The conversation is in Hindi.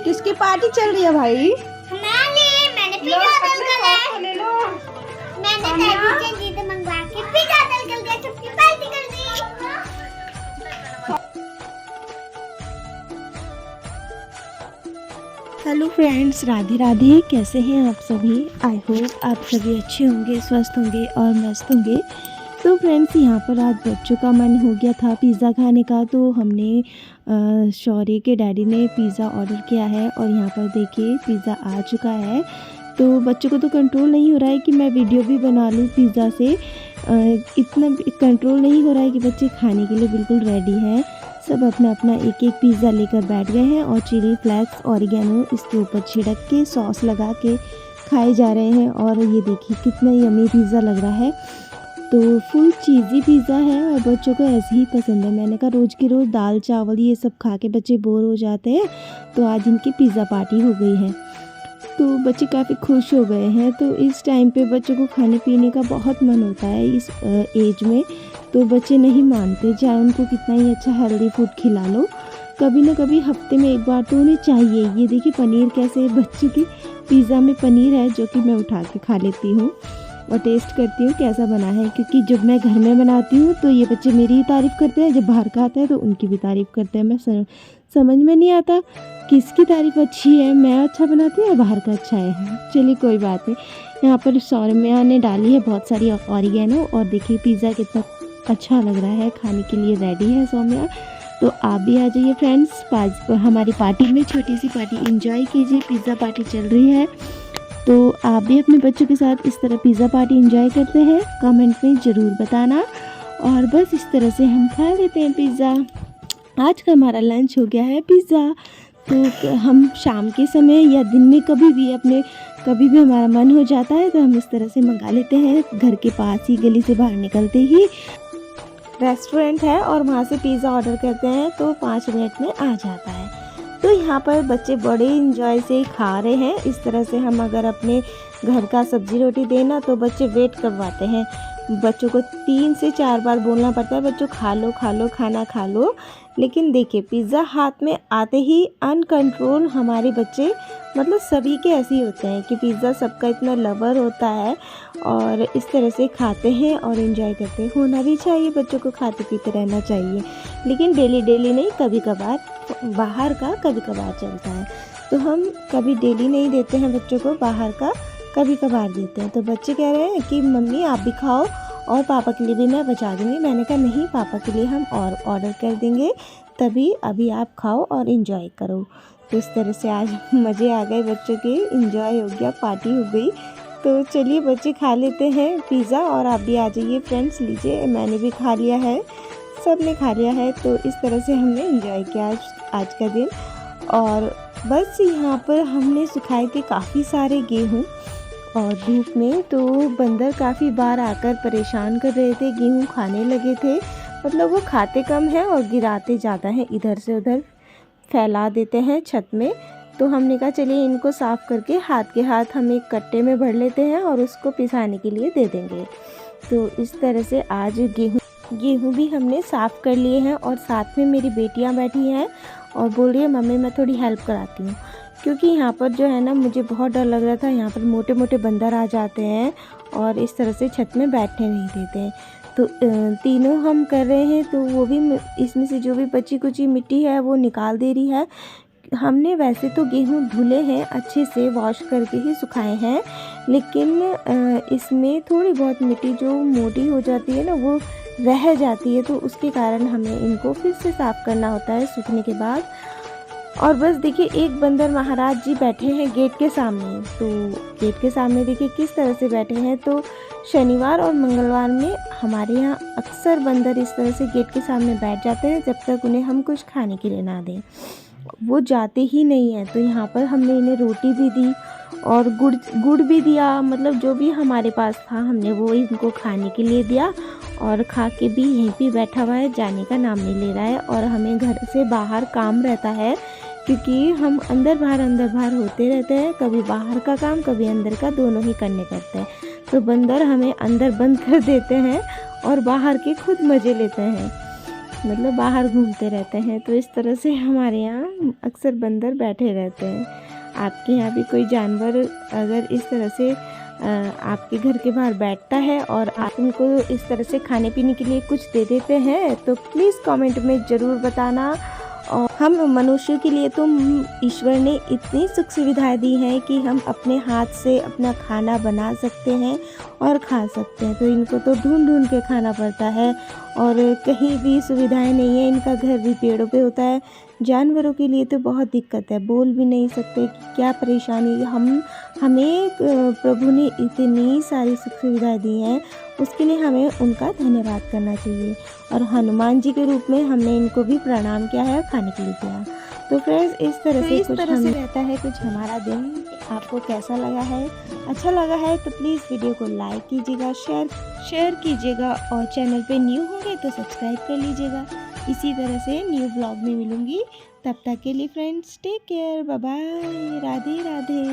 किसकी पार्टी चल रही है भाई? मैंने पिज्जा तल कर ले लो। मैंने टेडी से जीत मंगवा के पिज्जा तल कर के सबकी पार्टी कर दी। Hello friends, Radhe Radhe. कैसे हैं आप सभी? आई होप आप सभी अच्छे होंगे, स्वस्थ होंगे और मस्त होंगे। तो फ्रेंड्स, यहाँ पर आज बच्चों का मन हो गया था पिज़्ज़ा खाने का, तो हमने शौर्य के डैडी ने पिज़्ज़ा ऑर्डर किया है और यहाँ पर देखिए पिज़्ज़ा आ चुका है। तो बच्चों को तो कंट्रोल नहीं हो रहा है कि मैं वीडियो भी बना लूँ पिज़्ज़ा से। इतना कंट्रोल नहीं हो रहा है कि बच्चे खाने के लिए बिल्कुल रेडी हैं। सब अपना अपना एक एक पिज़्ज़ा लेकर बैठ गए हैं और चिली फ्लेक्स ऑरिगेनो इसके ऊपर छिड़क के सॉस लगा के खाए जा रहे हैं। और ये देखिए कितना यम्मी पिज़्ज़ा लग रहा है। तो फुल चीज़ी पिज़्ज़ा है और बच्चों को ऐसे ही पसंद है। मैंने कहा रोज़ की रोज़ दाल चावल ये सब खा के बच्चे बोर हो जाते हैं, तो आज इनकी पिज़्ज़ा पार्टी हो गई है। तो बच्चे काफ़ी खुश हो गए हैं। तो इस टाइम पे बच्चों को खाने पीने का बहुत मन होता है इस एज में, तो बच्चे नहीं मानते, चाहे उनको कितना ही अच्छा हेल्दी फूड खिला लो। कभी ना कभी हफ्ते में एक बार तो उन्हें चाहिए। ये देखिए पनीर कैसे बच्चे की पिज़्ज़ा में पनीर है, जो कि मैं उठा के खा लेती हूँ और टेस्ट करती हूँ कैसा बना है। क्योंकि जब मैं घर में बनाती हूँ तो ये बच्चे मेरी ही तारीफ़ करते हैं, जब बाहर का आता है तो उनकी भी तारीफ़ करते हैं। मैं समझ में नहीं आता किसकी तारीफ़ अच्छी है, मैं अच्छा बनाती हूँ या बाहर का अच्छा है। चलिए कोई बात नहीं। यहाँ पर सौम्या ने डाली है बहुत सारी ऑरिगेनो और देखिए पिज़्ज़ा कितना अच्छा लग रहा है, खाने के लिए रेडी है सौम्या। तो आप भी आ जाइए फ्रेंड्स, हमारी पार्टी में छोटी सी पार्टी एंजॉय कीजिए। पिज़्ज़ा पार्टी चल रही है, तो आप भी अपने बच्चों के साथ इस तरह पिज़्ज़ा पार्टी एंजॉय करते हैं, कमेंट में ज़रूर बताना। और बस इस तरह से हम खा लेते हैं पिज़्ज़ा। आज का हमारा लंच हो गया है पिज़्ज़ा। तो हम शाम के समय या दिन में कभी भी हमारा मन हो जाता है तो हम इस तरह से मंगा लेते हैं। घर के पास ही गली से बाहर निकलते ही रेस्टोरेंट है और वहाँ से पिज़्ज़ा ऑर्डर करते हैं तो 5 मिनट में आ जाता है। तो यहाँ पर बच्चे बड़े इंजॉय से खा रहे हैं। इस तरह से हम अगर अपने घर का सब्जी रोटी देना तो बच्चे वेट करवाते हैं। बच्चों को 3 से 4 बार बोलना पड़ता है, बच्चों खा लो खाना खा लो। लेकिन देखिए पिज़्ज़ा हाथ में आते ही अनकंट्रोल हमारे बच्चे, मतलब सभी के ऐसे ही होते हैं कि पिज़्ज़ा सबका इतना लवर होता है और इस तरह से खाते हैं और एंजॉय करते हैं। होना भी चाहिए, बच्चों को खाते पीते रहना चाहिए, लेकिन डेली नहीं, कभी कभार बाहर का कभी कभार चलता है। तो हम कभी डेली नहीं देते हैं बच्चों को, बाहर का कभी कभार देते हैं। तो बच्चे कह रहे हैं कि मम्मी आप भी खाओ और पापा के लिए भी मैं बचा दूँगी। मैंने कहा नहीं, पापा के लिए हम और ऑर्डर कर देंगे, तभी अभी आप खाओ और इन्जॉय करो। तो इस तरह से आज मज़े आ गए बच्चों के, इन्जॉय हो गया, पार्टी हो गई। तो चलिए बच्चे खा लेते हैं पिज़्ज़ा और आप भी आ जाइए फ्रेंड्स। लीजिए, मैंने भी खा लिया है, सब ने खा लिया है। तो इस तरह से हमने एंजॉय किया आज का दिन। और बस यहाँ पर हमने सुखाए थे काफ़ी सारे गेहूँ और धूप में, तो बंदर काफ़ी बार आकर परेशान कर रहे थे। गेहूँ खाने लगे थे, मतलब वो खाते कम हैं और गिराते ज़्यादा हैं, इधर से उधर फैला देते हैं छत में। तो हमने कहा चलिए इनको साफ़ करके हाथ के हाथ हम एक कट्टे में भर लेते हैं और उसको पिसाने के लिए दे देंगे। तो इस तरह से आज गेहूँ भी हमने साफ़ कर लिए हैं। और साथ में मेरी बेटियाँ बैठी हैं और बोल रही है मम्मी मैं थोड़ी हेल्प कराती हूँ, क्योंकि यहाँ पर जो है ना मुझे बहुत डर लग रहा था। यहाँ पर मोटे मोटे बंदर आ जाते हैं और इस तरह से छत में बैठने नहीं देते हैं। तो तीनों हम कर रहे हैं, तो वो भी इसमें से जो भी बची कुची मिट्टी है वो निकाल दे रही है। हमने वैसे तो गेहूँ धुले हैं, अच्छे से वॉश करके ही सुखाए हैं, लेकिन इसमें थोड़ी बहुत मिट्टी जो मोटी हो जाती है ना वो रह जाती है, तो उसके कारण हमें इनको फिर से साफ़ करना होता है सूखने के बाद। और बस देखिए एक बंदर महाराज जी बैठे हैं गेट के सामने। तो गेट के सामने देखिए किस तरह से बैठे हैं। तो शनिवार और मंगलवार में हमारे यहाँ अक्सर बंदर इस तरह से गेट के सामने बैठ जाते हैं, जब तक उन्हें हम कुछ खाने के लिए ना दें, वो जाते ही नहीं हैं। तो यहाँ पर हमने इन्हें रोटी भी दी और गुड़ भी दिया, मतलब जो भी हमारे पास था हमने वो इनको खाने के लिए दिया। और खा के भी यहीं पे बैठा हुआ है, जाने का नाम नहीं ले रहा है। और हमें घर से बाहर काम रहता है, क्योंकि हम अंदर बाहर होते रहते हैं, कभी बाहर का काम कभी अंदर का, दोनों ही करने पड़ते हैं। तो बंदर हमें अंदर बंद कर देते हैं और बाहर के खुद मज़े लेते हैं। मतलब बाहर घूमते रहते हैं। तो इस तरह से हमारे यहाँ अक्सर बंदर बैठे रहते हैं। आपके यहाँ भी कोई जानवर अगर इस तरह से आपके घर के बाहर बैठता है और आप उनको इस तरह से खाने पीने के लिए कुछ दे देते हैं तो प्लीज़ कमेंट में ज़रूर बताना। और हम मनुष्यों के लिए तो ईश्वर ने इतनी सुख सुविधाएं दी हैं कि हम अपने हाथ से अपना खाना बना सकते हैं और खा सकते हैं। तो इनको तो ढूंढ ढूंढ के खाना पड़ता है और कहीं भी सुविधाएं नहीं है। इनका घर भी पेड़ों पे होता है। जानवरों के लिए तो बहुत दिक्कत है, बोल भी नहीं सकते कि क्या परेशानी। हमें प्रभु ने इतनी सारी सुख सुविधाएं दी हैं, उसके लिए हमें उनका धन्यवाद करना चाहिए। और हनुमान जी के रूप में हमने इनको भी प्रणाम किया है, खाने के लिए किया। तो फ्रेंड्स इस तरह से रहता है कुछ हमारा दिन। आपको कैसा लगा है? अच्छा लगा है तो प्लीज़ वीडियो को लाइक कीजिएगा, शेयर कीजिएगा और चैनल पे न्यू होंगे तो सब्सक्राइब कर लीजिएगा। इसी तरह से न्यू ब्लॉग में मिलूंगी। तब तक के लिए friends take care, bye bye, Radhe Radhe.